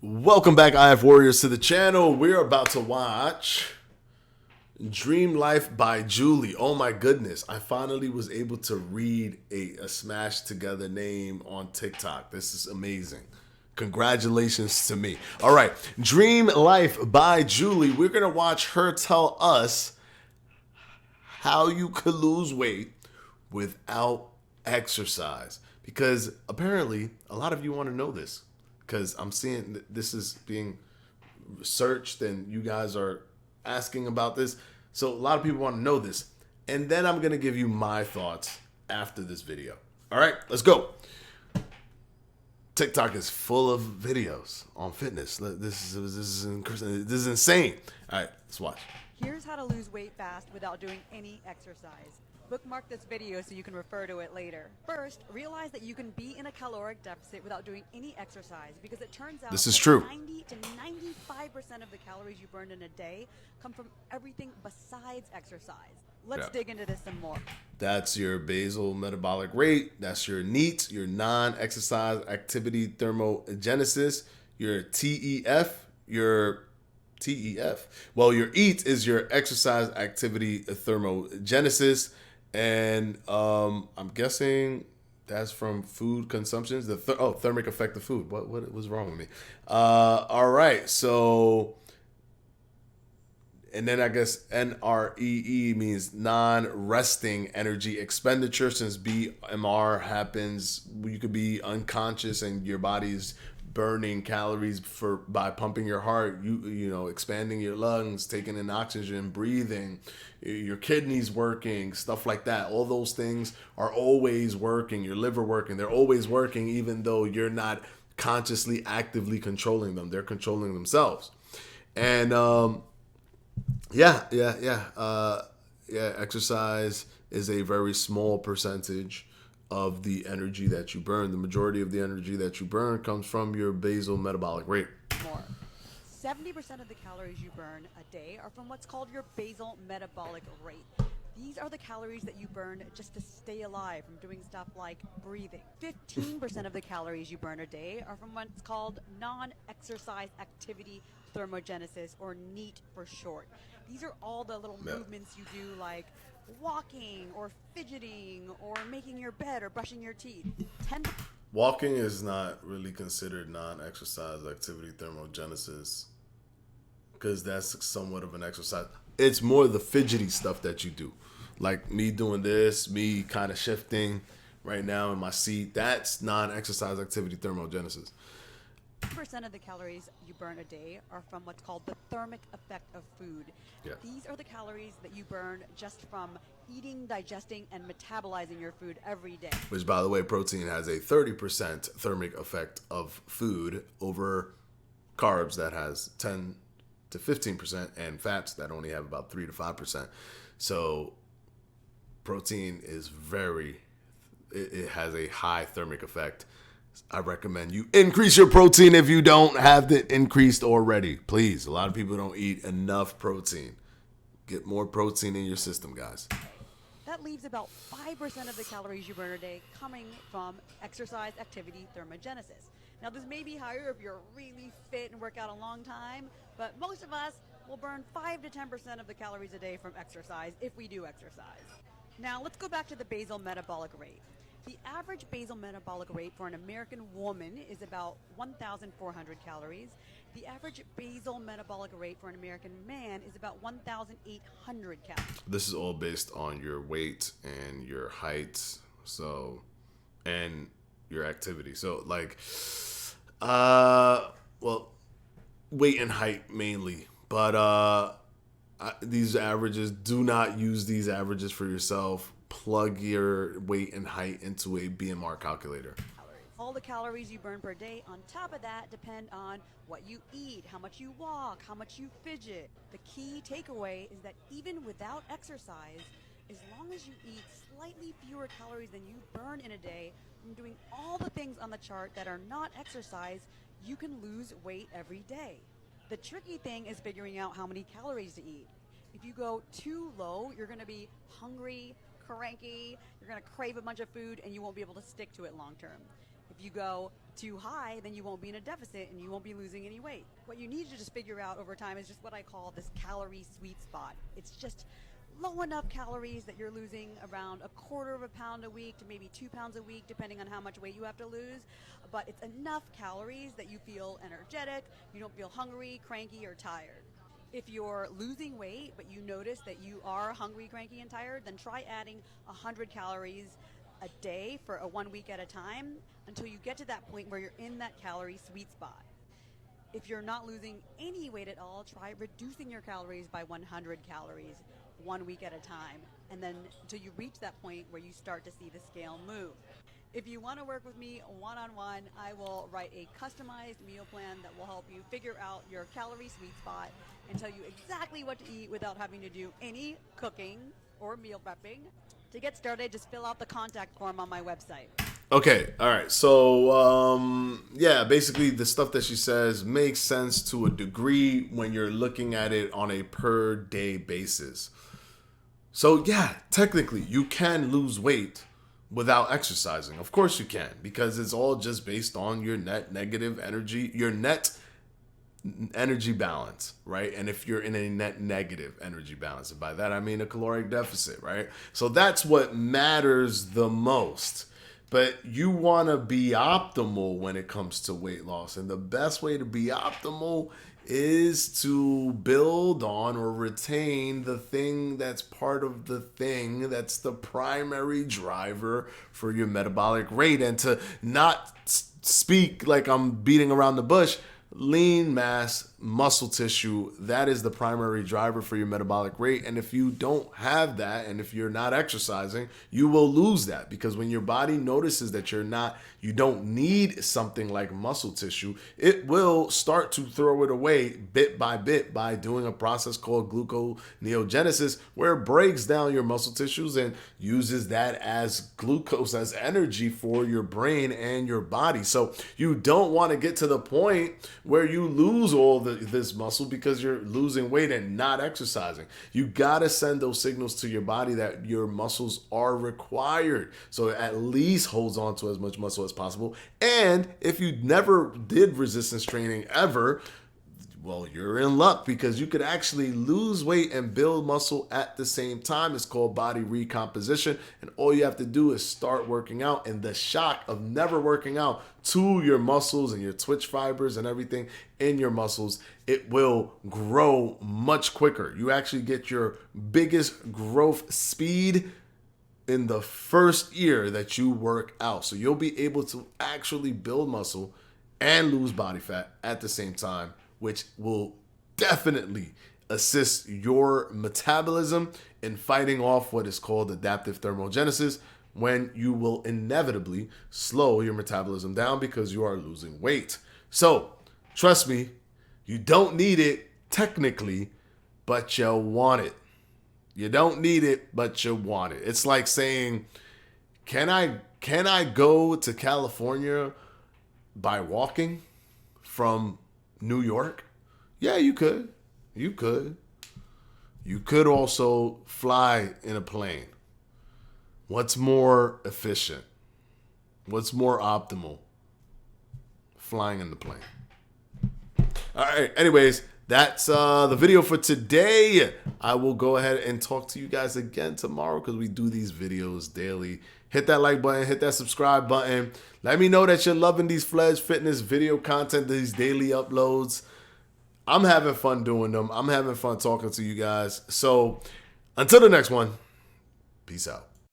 Welcome back, IF Warriors, to the channel. We're about to watch Dream Life by Julie. Oh my goodness. I finally was able to read a smashed together name on TikTok. This is amazing. Congratulations to me. All right. Dream Life by Julie. We're going to watch her tell us how you could lose weight without exercise. Because apparently, a lot of you want to know this. Because I'm seeing that this is being searched and you guys are asking about this. So a lot of people want to know this. And then I'm going to give you my thoughts after this video. All right, let's go. TikTok is full of videos on fitness. This is insane. All right, let's watch. Here's how to lose weight fast without doing any exercise. Bookmark this video so you can refer to it later. First, realize that you can be in a caloric deficit without doing any exercise because it turns out This is true. 90 to 95% of the calories you burn in a day come from everything besides exercise. Let's dig into this some more. That's your basal metabolic rate. That's your NEAT, your non-exercise activity thermogenesis, your TEF. Well, your EAT is your exercise activity thermogenesis. And I'm guessing that's from food consumptions. Thermic effect of food. What was wrong with me? All right. So, and then I guess NREE means non-resting energy expenditure. Since BMR happens, you could be unconscious and your body's burning calories by pumping your heart, you know, expanding your lungs, taking in oxygen, breathing, your kidneys working, stuff like that. All those things are always working. Your liver working. They're always working, even though you're not consciously actively controlling them. They're controlling themselves. And exercise is a very small percentage of the energy that you burn. The majority of the energy that you burn comes from your basal metabolic rate. More. 70% of the calories you burn a day are from what's called your basal metabolic rate. These are the calories that you burn just to stay alive from doing stuff like breathing. 15% of the calories you burn a day are from what's called non-exercise activity thermogenesis, or NEAT for short. These are all the little movements you do, like walking or fidgeting or making your bed or brushing your teeth. Walking is not really considered non-exercise activity thermogenesis because that's somewhat of an exercise. It's more the fidgety stuff that you do, like me doing this, me kind of shifting right now in my seat. That's non-exercise activity thermogenesis. 10% of the calories you burn a day are from what's called the thermic effect of food. Yeah. These are the calories that you burn just from eating, digesting, and metabolizing your food every day. Which, by the way, protein has a 30% thermic effect of food over carbs that has 10 to 15%, and fats that only have about 3 to 5%. So protein is it has a high thermic effect. I recommend you increase your protein if you don't have it increased already. Please. A lot of people don't eat enough protein. Get more protein in your system, guys. That leaves about 5% of the calories you burn a day coming from exercise activity thermogenesis. Now, this may be higher if you're really fit and work out a long time, but most of us will burn 5 to 10% of the calories a day from exercise if we do exercise. Now, let's go back to the basal metabolic rate. The average basal metabolic rate for an American woman is about 1,400 calories. The average basal metabolic rate for an American man is about 1,800 calories. This is all based on your weight and your height, and your activity. So, weight and height mainly, but these averages, do not use these averages for yourself. Plug your weight and height into a BMR calculator. All the calories you burn per day on top of that depend on what you eat, how much you walk, how much you fidget. The key takeaway is that even without exercise, as long as you eat slightly fewer calories than you burn in a day from doing all the things on the chart that are not exercise, you can lose weight every day. The tricky thing is figuring out how many calories to eat. If you go too low, you're going to be hungry, cranky, you're going to crave a bunch of food, and you won't be able to stick to it long term. If If you go too high, then you won't be in a deficit and you won't be losing any weight. What you need to just figure out over time is just what I call this calorie sweet spot. It's just low enough calories that you're losing around 1/4 pound a week to maybe 2 pounds a week, depending on how much weight you have to lose. But it's enough calories that you feel energetic, you don't feel hungry, cranky, or tired. If you're losing weight, but you notice that you are hungry, cranky, and tired, then try adding 100 calories a day for a 1 week at a time until you get to that point where you're in that calorie sweet spot. If you're not losing any weight at all, try reducing your calories by 100 calories 1 week at a time, and then until you reach that point where you start to see the scale move. If you want to work with me one-on-one, I will write a customized meal plan that will help you figure out your calorie sweet spot and tell you exactly what to eat without having to do any cooking or meal prepping. To get started, just fill out the contact form on my website. Okay, all right. So, yeah, basically the stuff that she says makes sense to a degree when you're looking at it on a per day basis. So, yeah, technically you can lose weight without exercising. Of course you can, because it's all just based on your net negative energy, your net energy balance, right? And if you're in a net negative energy balance, and by that I mean a caloric deficit, right? So that's what matters the most. But you want to be optimal when it comes to weight loss. And the best way to be optimal is to build on or retain the thing that's part of the thing that's the primary driver for your metabolic rate. And to not speak like I'm beating around the bush, lean mass muscle tissue, that is the primary driver for your metabolic rate. And if you don't have that, and if you're not exercising, you will lose that, because when your body notices that you don't need something like muscle tissue, it will start to throw it away bit by doing a process called gluconeogenesis, where it breaks down your muscle tissues and uses that as glucose, as energy for your brain and your body. So you don't want to get to the point where you lose all this muscle because you're losing weight and not exercising. You got to send those signals to your body that your muscles are required, so it at least holds on to as much muscle as possible. And if you never did resistance training ever, well, you're in luck, because you could actually lose weight and build muscle at the same time. It's called body recomposition. And all you have to do is start working out. And the shock of never working out to your muscles and your twitch fibers and everything in your muscles, it will grow much quicker. You actually get your biggest growth speed in the first year that you work out. So you'll be able to actually build muscle and lose body fat at the same time, which will definitely assist your metabolism in fighting off what is called adaptive thermogenesis, when you will inevitably slow your metabolism down because you are losing weight. So trust me, you don't need it technically, but you want it. You don't need it, but you want it. It's like saying, can I go to California by walking from New York? Yeah, you could. You could. You could also fly in a plane. What's more efficient? What's more optimal? Flying in the plane. All right. Anyways, that's the video for today. I will go ahead and talk to you guys again tomorrow, because we do these videos daily. Hit that like button, hit that subscribe button. Let me know that you're loving these Fledge Fitness video content, these daily uploads. I'm having fun doing them. I'm having fun talking to you guys. So until the next one, peace out.